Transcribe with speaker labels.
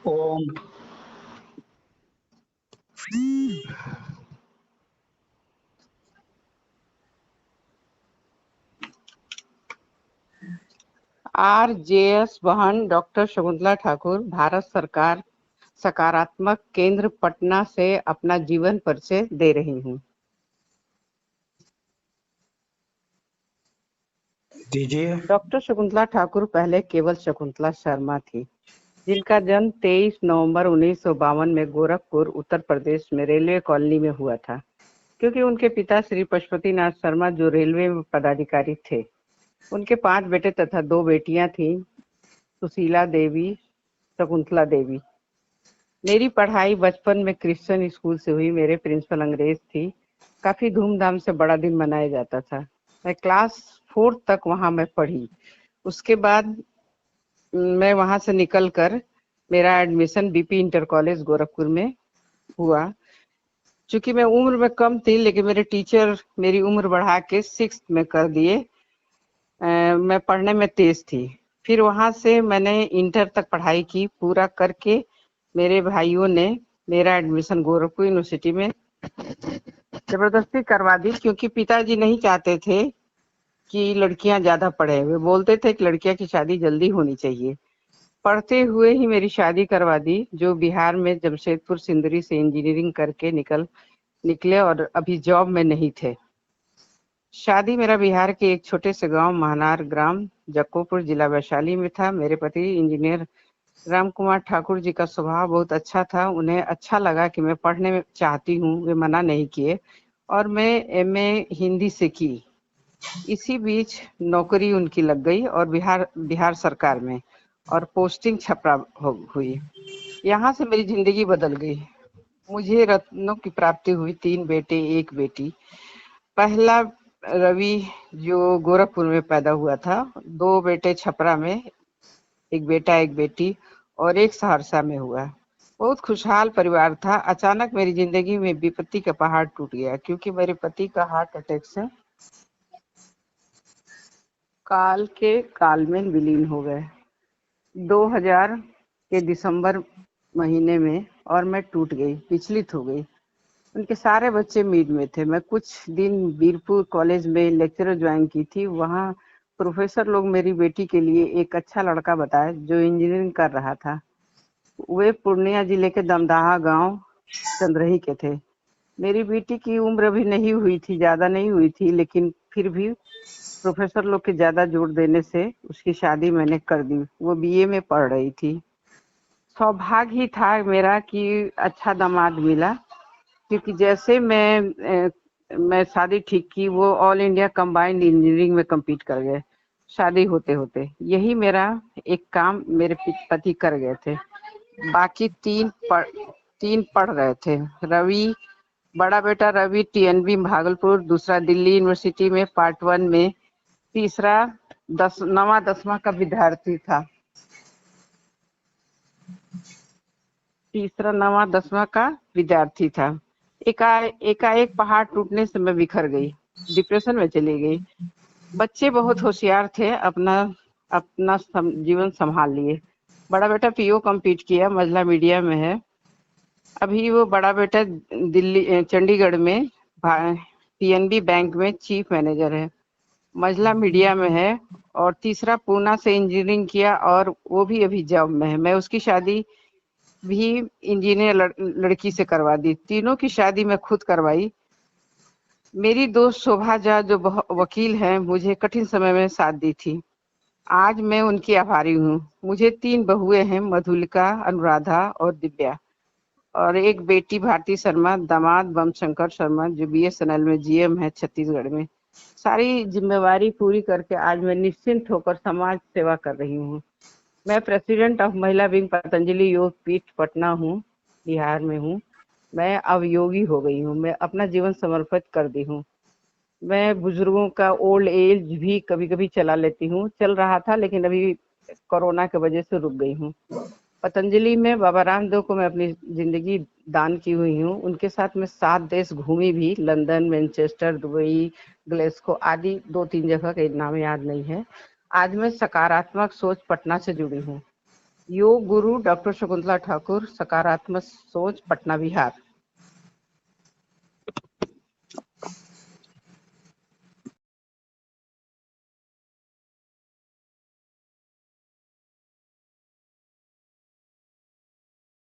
Speaker 1: ओम।
Speaker 2: RJS बहन doctor Shakuntala Thakur, Bharat सरकार सकारात्मक केंद्र पटना से अपना जीवन परिचय दे रही हूँ।
Speaker 1: दीजिए।
Speaker 2: डॉक्टर शकुंतला ठाकुर पहले केवल शकुंतला शर्मा थी, जिनका जन्म 23 नवंबर 1952 में गोरखपुर, उत्तर प्रदेश में रेलवे कॉलोनी में हुआ था, क्योंकि उनके पिता श्री पशुपति नाथ शर्मा जो रेलवे में पदाधिकारी थे। उनके 5 बेटे तथा 2 बेटियां थीं, सुशीला देवी, शकुंतला देवी। मेरी पढ़ाई बचपन में क्रिश्चियन स्कूल से हुई। मेरे प्रिंसिपल अंग्रेज थी। काफी धूमधाम से बड़ा दिन मनाया जाता था। मैं क्लास 4 तक वहां मैं पढ़ी। उसके बाद मैं वहां से निकलकर मेरा admission BP inter college Gorakhpur में हुआ। चूंकि मैं उम्र में कम थी, लेकिन मेरे टीचर मेरी उम्र बढ़ा के 6th में कर दिए। मैं पढ़ने में तेज थी। फिर वहां से मैंने इंटर तक पढ़ाई की। पूरा करके मेरे भाइयों ने मेरा एडमिशन गोरखपुर यूनिवर्सिटी में जबरदस्ती करवा दी, क्योंकि पिताजी नहीं चाहते थे कि लड़कियां ज्यादा पढ़े। वे बोलते थे कि लड़कियां की शादी जल्दी होनी चाहिए। पढ़ते हुए ही मेरी शादी करवा दी, जो बिहार में जमशेदपुर सिंदरी से इंजीनियरिंग करके निकले और अभी जॉब में नहीं थे। शादी मेरा बिहार के एक छोटे से गांव महनार ग्राम जक्कोपुर जिला वैशाली में था। मेरे पति इंजीनियर राम कुमार ठाकुर जी का स्वभाव बहुत अच्छा था। उन्हें अच्छा लगा कि मैं पढ़ने में चाहती हूँ, वे मना नहीं किए और मैं एमए हिंदी से की। इसी बीच नौकरी उनकी लग गई और बिहार सरकार में, और पोस्टिंग छपरा हुई। यहाँ से मेरी जिंदगी बदल गई। मुझे रत्नों की प्राप्ति हुई। 3 बेटे 1 बेटी। पहला रवि जो गोरखपुर में पैदा हुआ था, 2 बेटे छपरा में, 1 बेटा 1 बेटी, और 1 सहरसा में हुआ। बहुत खुशहाल परिवार था। अचानक मेरी जिंदगी में विपत्ति का पहाड़ टूट गया, क्योंकि मेरे पति का हार्ट अटैक से काल में विलीन हो गए 2000 के दिसंबर महीने में, और मैं टूट गई, विचलित हो गई। उनके सारे बच्चे मीड में थे। मैं कुछ दिन बीरपुर कॉलेज में लेक्चरर ज्वाइन की थी। वहाँ प्रोफेसर लोग मेरी बेटी के लिए एक अच्छा लड़का बताए जो इंजीनियरिंग कर रहा था। वे पूर्णिया जिले के दमदाहा गांव चंद्रही के थे। मेरी बेटी की उम्र अभी नहीं हुई थी, ज्यादा नहीं हुई थी, लेकिन फिर भी प्रोफेसर लोग के ज्यादा जोर देने से उसकी शादी मैंने कर दी। वो बीए में पढ़ रही थी। सौभाग्य ही था मेरा कि अच्छा दामाद मिला, क्योंकि जैसे मैं शादी ठीक की, वो ऑल इंडिया कंबाइंड इंजीनियरिंग में कम्पीट कर गए शादी होते होते। यही मेरा एक काम मेरे पति कर गए थे। बाकी 3 पढ़ रहे थे। बड़ा बेटा रवि टीएनबी भागलपुर, दूसरा दिल्ली यूनिवर्सिटी में पार्ट 1 में, तीसरा 10वां का विद्यार्थी था। तीसरा 9वां 10वां का विद्यार्थी था। एकाएक पहाड़ टूटने से मैं बिखर गई, डिप्रेशन में चली गई। बच्चे बहुत होशियार थे, अपना जीवन संभाल लिए। बड़ा बेटा पीओ कंप्लीट किया, मजला मीडिया में है। अभी वो बड़ा बेटा दिल्ली चंडीगढ़ में पीएनबी बैंक में चीफ मैनेजर है, मजला मीडिया में है। और तीसरा पूना से इंजीनियरिंग किया और वो भी अभी जॉब में है। मैं उसकी शादी भी इंजीनियर लड़की से करवा दी। तीनों की शादी मैं खुद करवाई। मेरी दोस्त शोभा झा जो वकील हैं, मुझे कठिन समय में साथ दी थी। आज मैं उनकी आभारी हूँ। मुझे 3 बहुएं हैं, मधुलिका, अनुराधा और दिव्या, और एक बेटी भारती शर्मा। दामाद बम शंकर शर्मा जो बीएसएनएल में जीएम है छत्तीसगढ़ में। सारी जिम्मेवारी पूरी करके आज मैं निश्चिंत होकर समाज सेवा कर रही हूँ। मैं प्रेसिडेंट ऑफ महिला विंग पतंजलि योग पीठ पटना हूँ, बिहार में हूँ। मैं अब योगी हो गई हूँ। मैं अपना जीवन समर्पित कर दी हूँ। मैं बुजुर्गों का ओल्ड एज भी कभी कभी चला लेती हूँ, चल रहा था, लेकिन अभी कोरोना की वजह से रुक गई हूँ। पतंजलि में बाबा रामदेव को मैं अपनी जिंदगी दान की हुई हूँ। उनके साथ मैं 7 देश घूमी भी, लंदन, मैनचेस्टर, दुबई, ग्लेस्को आदि 2-3 जगह के नाम याद नहीं है। आज मैं सकारात्मक सोच पटना से जुड़ी हूँ। योग गुरु डॉक्टर शकुंतला ठाकुर, सकारात्मक सोच, पटना बिहार।